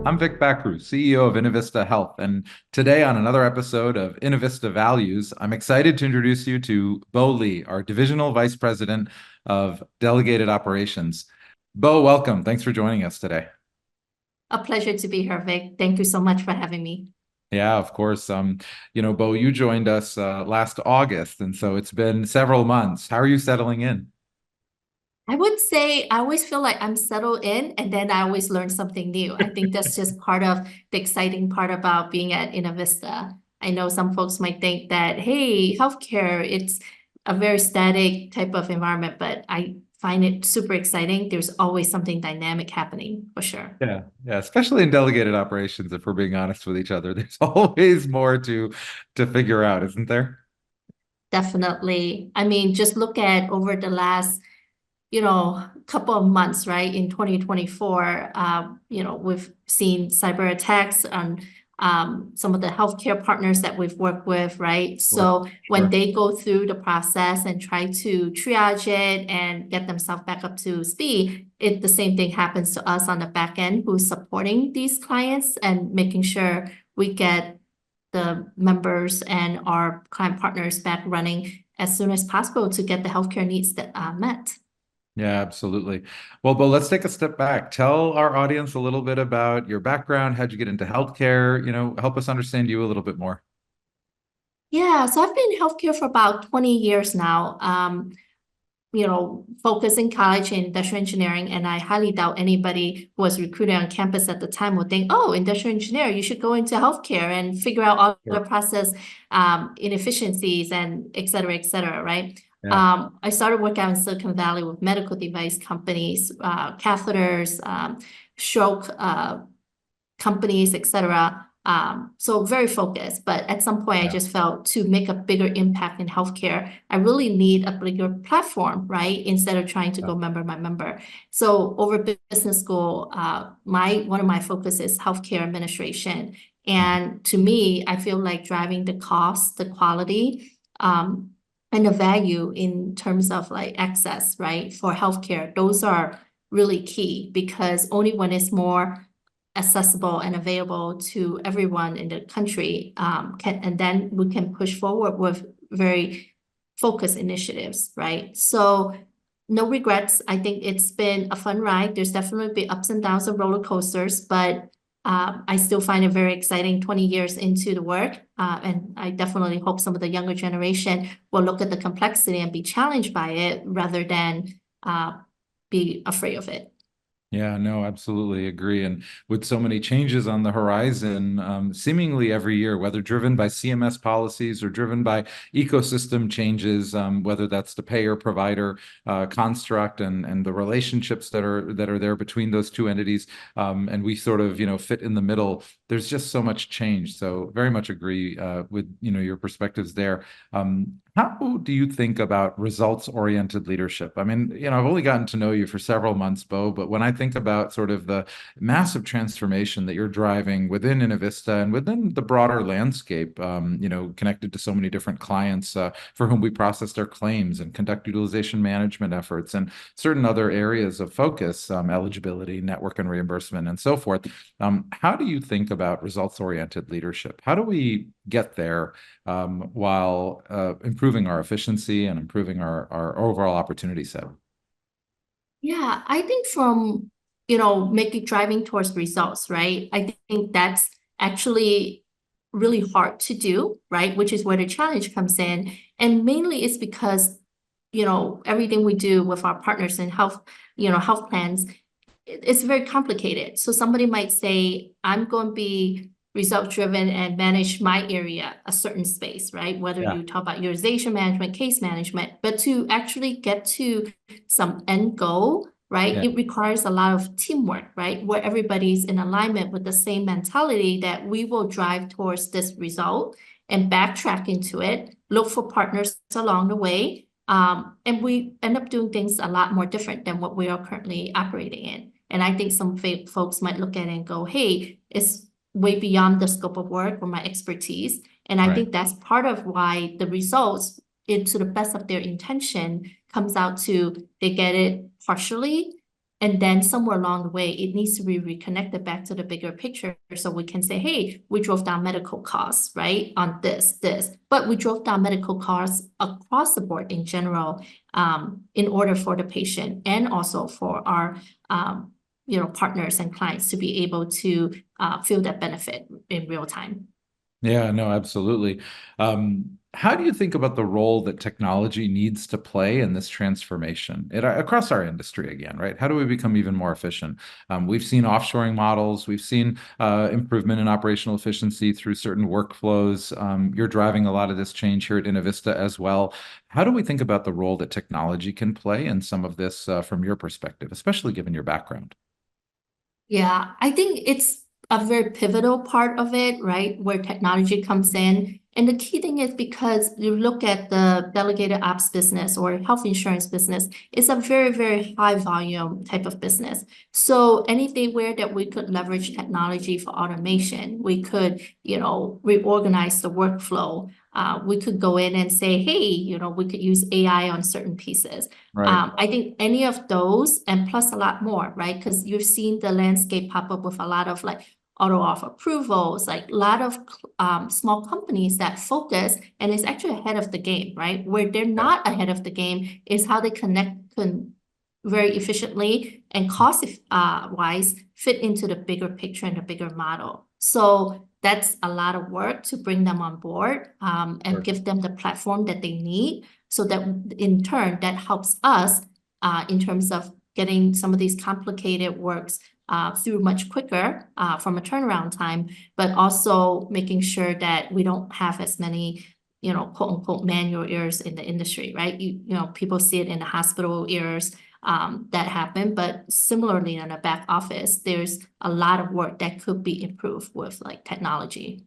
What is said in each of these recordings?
I'm Vic Bakhru, CEO of Innovista Health, and today on another episode of Innovista Values, I'm excited to introduce you to Bo Lee, our Divisional Vice President of Delegated Operations. Bo, welcome. Thanks for joining us today. A pleasure to be here, Vic. Thank you so much for having me. Yeah, of course. Bo, you joined us last August, and so it's been several months. How are you settling in? I would say I always feel like I'm settled in and then I always learn something new. I think that's just part of the exciting part about being at Innovista. I know some folks might think that, hey, healthcare, it's a very static type of environment, but I find it super exciting. There's always something dynamic happening for sure. Yeah, especially in delegated operations, if we're being honest with each other, there's always more to figure out, isn't there? Definitely. I mean, just look at over the last couple of months, right? In 2024, we've seen cyber attacks on some of the healthcare partners that we've worked with, right? Sure, So when sure. they go through the process and try to triage it and get themselves back up to speed, the same thing happens to us on the back end who's supporting these clients and making sure we get the members and our client partners back running as soon as possible to get the healthcare needs that are met. Yeah, absolutely. Well, Bo, let's take a step back. Tell our audience a little bit about your background. How'd you get into healthcare? Help us understand you a little bit more. Yeah, so I've been in healthcare for about 20 years now. Focused in college in industrial engineering, and I highly doubt anybody who was recruited on campus at the time would think, oh, industrial engineer, you should go into healthcare and figure out all the Sure. process inefficiencies and et cetera, right? Yeah. I started working out in Silicon Valley with medical device companies, catheters, stroke companies, etc. So very focused, but at some point I Yeah. just felt to make a bigger impact in healthcare, I really need a bigger platform, right? Instead of trying to Yeah. go member by member. So over business school, one of my focus is healthcare administration. Mhm. And to me, I feel like driving the cost, the quality, and the value in terms of like access, right? For healthcare, those are really key because only when it's more accessible and available to everyone in the country, and then we can push forward with very focused initiatives, right? So no regrets. I think it's been a fun ride. There's definitely been ups and downs of roller coasters, but I still find it very exciting 20 years into the work. And I definitely hope some of the younger generation will look at the complexity and be challenged by it rather than be afraid of it. Yeah, no, absolutely agree. And with so many changes on the horizon, seemingly every year, whether driven by CMS policies or driven by ecosystem changes, whether that's the payer provider construct and the relationships that are there between those two entities, and we sort of fit in the middle. There's just so much change. So very much agree with your perspectives there. How do you think about results-oriented leadership? I mean, I've only gotten to know you for several months, Bo, but when I think about sort of the massive transformation that you're driving within Innovista and within the broader landscape, connected to so many different clients for whom we process their claims and conduct utilization management efforts and certain other areas of focus, eligibility, network and reimbursement, and so forth. How do you think about results-oriented leadership? How do we get there while improving our efficiency and improving our overall opportunity set? Yeah, I think from, making driving towards results, right? I think that's actually really hard to do, right? Which is where the challenge comes in. And mainly it's because, everything we do with our partners in health, health plans, it's very complicated. So somebody might say, I'm going to be result driven and manage my area, a certain space, right? Whether Yeah, you talk about utilization management, case management, but to actually get to some end goal, right? yeah, It requires a lot of teamwork, right? Where everybody's in alignment with the same mentality that we will drive towards this result and backtrack into it, look for partners along the way. And we end up doing things a lot more different than what we are currently operating in. And I think some folks might look at it and go, hey, it's way beyond the scope of work or my expertise. And I right. think that's part of why the results, to the best of their intention, comes out to they get it partially, And then somewhere along the way, it needs to be reconnected back to the bigger picture. So we can say, hey, we drove down medical costs, right, on this, but we drove down medical costs across the board in general, in order for the patient and also for our, partners and clients to be able to feel that benefit in real time. Yeah, no, absolutely. How do you think about the role that technology needs to play in this transformation across our industry again, right? How do we become even more efficient? We've seen offshoring models, we've seen improvement in operational efficiency through certain workflows. You're driving a lot of this change here at Innovista as well. How do we think about the role that technology can play in some of this from your perspective, especially given your background? Yeah, I think it's a very pivotal part of it, right? Where technology comes in. And the key thing is because you look at the delegated ops business or health insurance business, it's a very, very high volume type of business. So anything where that we could leverage technology for automation, we could, reorganize the workflow. We could go in and say, hey, we could use AI on certain pieces. Right. I think any of those and plus a lot more, right? Because you've seen the landscape pop up with a lot of like auto offer approvals, like a lot of small companies that focus and is actually ahead of the game, right? Where they're Yeah. not ahead of the game is how they very efficiently and cost wise fit into the bigger picture and the bigger model. So that's a lot of work to bring them on board and Sure. give them the platform that they need so that in turn that helps us in terms of getting some of these complicated works through much quicker from a turnaround time, but also making sure that we don't have as many quote unquote manual errors in the industry, right? People see it in the hospital errors that happen, but similarly in a back office, there's a lot of work that could be improved with like technology.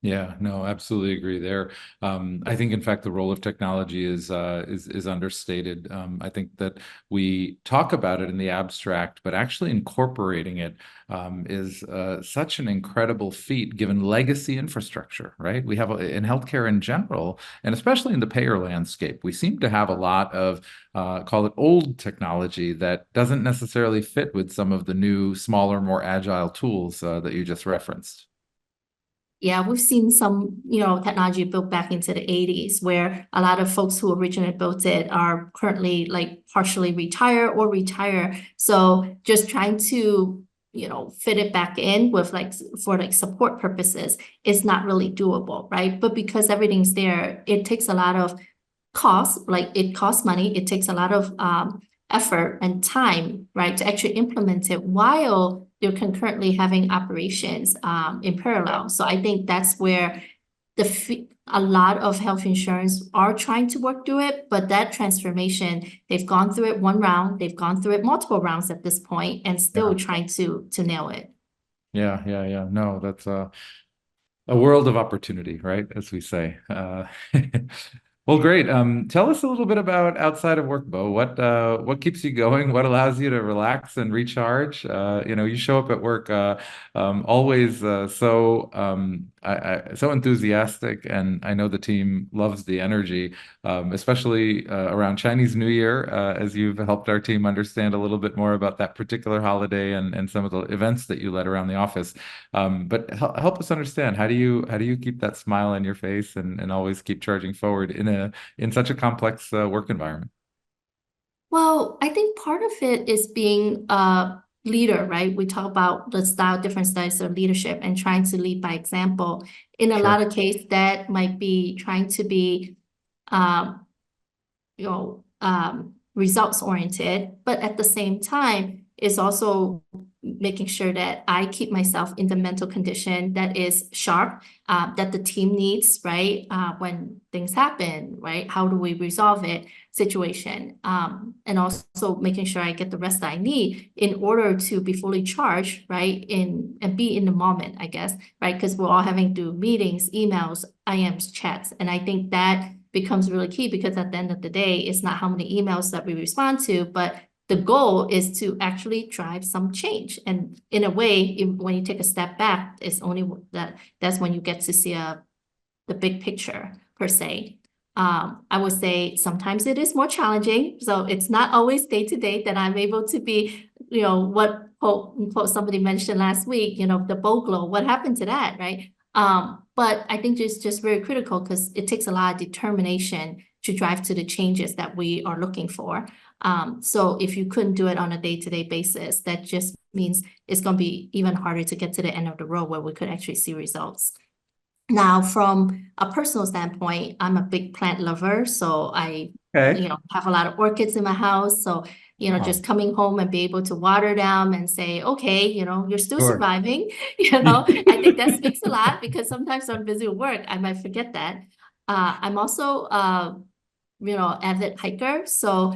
Yeah, no, absolutely agree there. I think, in fact, the role of technology is understated. I think that we talk about it in the abstract, but actually incorporating it is such an incredible feat given legacy infrastructure, right? We have in healthcare in general, and especially in the payer landscape, we seem to have a lot of call it old technology that doesn't necessarily fit with some of the new, smaller, more agile tools that you just referenced. Yeah, we've seen some, technology built back into the 80s where a lot of folks who originally built it are currently like partially retired or retire. So just trying to, fit it back in with like for like support purposes is not really doable, right? But because everything's there, it takes a lot of cost, like it costs money, it takes a lot of effort and time, right, to actually implement it while you're concurrently having operations in parallel. So I think that's where a lot of health insurance are trying to work through it, but that transformation, they've gone through it one round, they've gone through it multiple rounds at this point, and still Yeah, trying to nail it. yeah. No, that's a world of opportunity, right? As we say. Well, great. Tell us a little bit about outside of work, Bo. What keeps you going? What allows you to relax and recharge? You show up at work always so enthusiastic, and I know the team loves the energy, especially around Chinese New Year, as you've helped our team understand a little bit more about that particular holiday and some of the events that you led around the office. But help us understand, how do you keep that smile on your face and always keep charging forward in such a complex work environment? Well, I think part of it is being a leader, right? We talk about different styles of leadership and trying to lead by example. In a Sure. lot of cases, that might be trying to be, um, results oriented, but at the same time, it's also making sure that I keep myself in the mental condition that is sharp, that the team needs, right? When things happen, right? How do we resolve it situation? And also making sure I get the rest that I need in order to be fully charged, right? And be in the moment, I guess, right? Because we're all having to do meetings, emails, IMs, chats. And I think that becomes really key because at the end of the day, it's not how many emails that we respond to, but the goal is to actually drive some change. And in a way, when you take a step back, it's only that's when you get to see the big picture per se. I would say sometimes it is more challenging. So it's not always day to day that I'm able to be what quote unquote somebody mentioned last week, the bow glow, what happened to that, right? But I think it's just very critical because it takes a lot of determination to drive to the changes that we are looking for. So if you couldn't do it on a day-to-day basis, that just means it's going to be even harder to get to the end of the road where we could actually see results. Now, from a personal standpoint, I'm a big plant lover, so I, Okay. have a lot of orchids in my house. So, Wow. just coming home and be able to water them and say, okay, you're still Sure. surviving, I think that speaks a lot because sometimes when I'm busy with work, I might forget that. I'm also avid hiker. So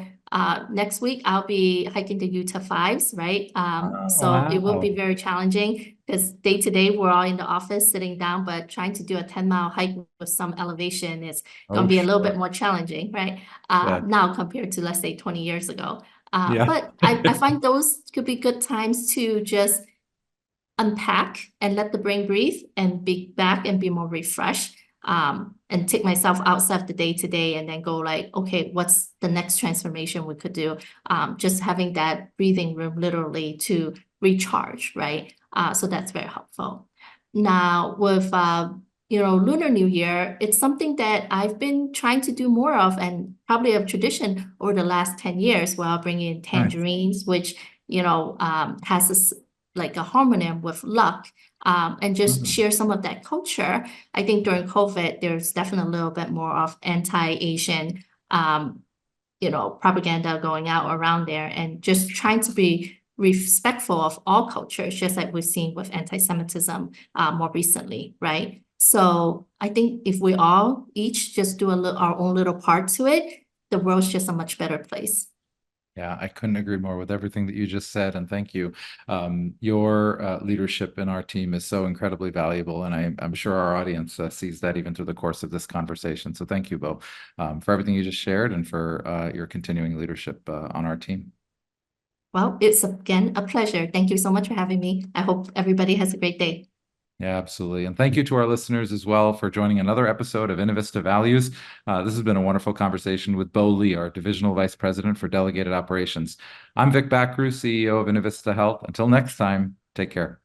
next week I'll be hiking the Utah Fives, right? Oh, So it will be wow. very challenging because day to day we're all in the office sitting down, but trying to do a 10-mile hike with some elevation is going Oh, to be a little bit sure. more challenging, right? Yeah. Now compared to let's say 20 years ago. Yeah. But I find those could be good times to just unpack and let the brain breathe and be back and be more refreshed. And take myself outside of the day to day and then go like, okay, what's the next transformation we could do? Just having that breathing room literally to recharge, right? So that's very helpful. Now with Lunar New Year, it's something that I've been trying to do more of and probably a tradition over the last 10 years where I'll bring in Nice. tangerines, which has this like a homonym with luck, and just Mhm. share some of that culture. I think during COVID, there's definitely a little bit more of anti-Asian, propaganda going out around there and just trying to be respectful of all cultures, just like we've seen with anti-Semitism more recently, right? So I think if we all each just do our own little part to it, the world's just a much better place. Yeah, I couldn't agree more with everything that you just said, and thank you. Your leadership in our team is so incredibly valuable, and I'm sure our audience sees that even through the course of this conversation. So thank you, Bo, for everything you just shared and for your continuing leadership on our team. Well, it's again a pleasure. Thank you so much for having me. I hope everybody has a great day. Yeah, absolutely. And thank you to our listeners as well for joining another episode of Innovista Values. This has been a wonderful conversation with Bo Lee, our Divisional Vice President for Delegated Operations. I'm Vic Bakhru, CEO of Innovista Health. Until next time, take care.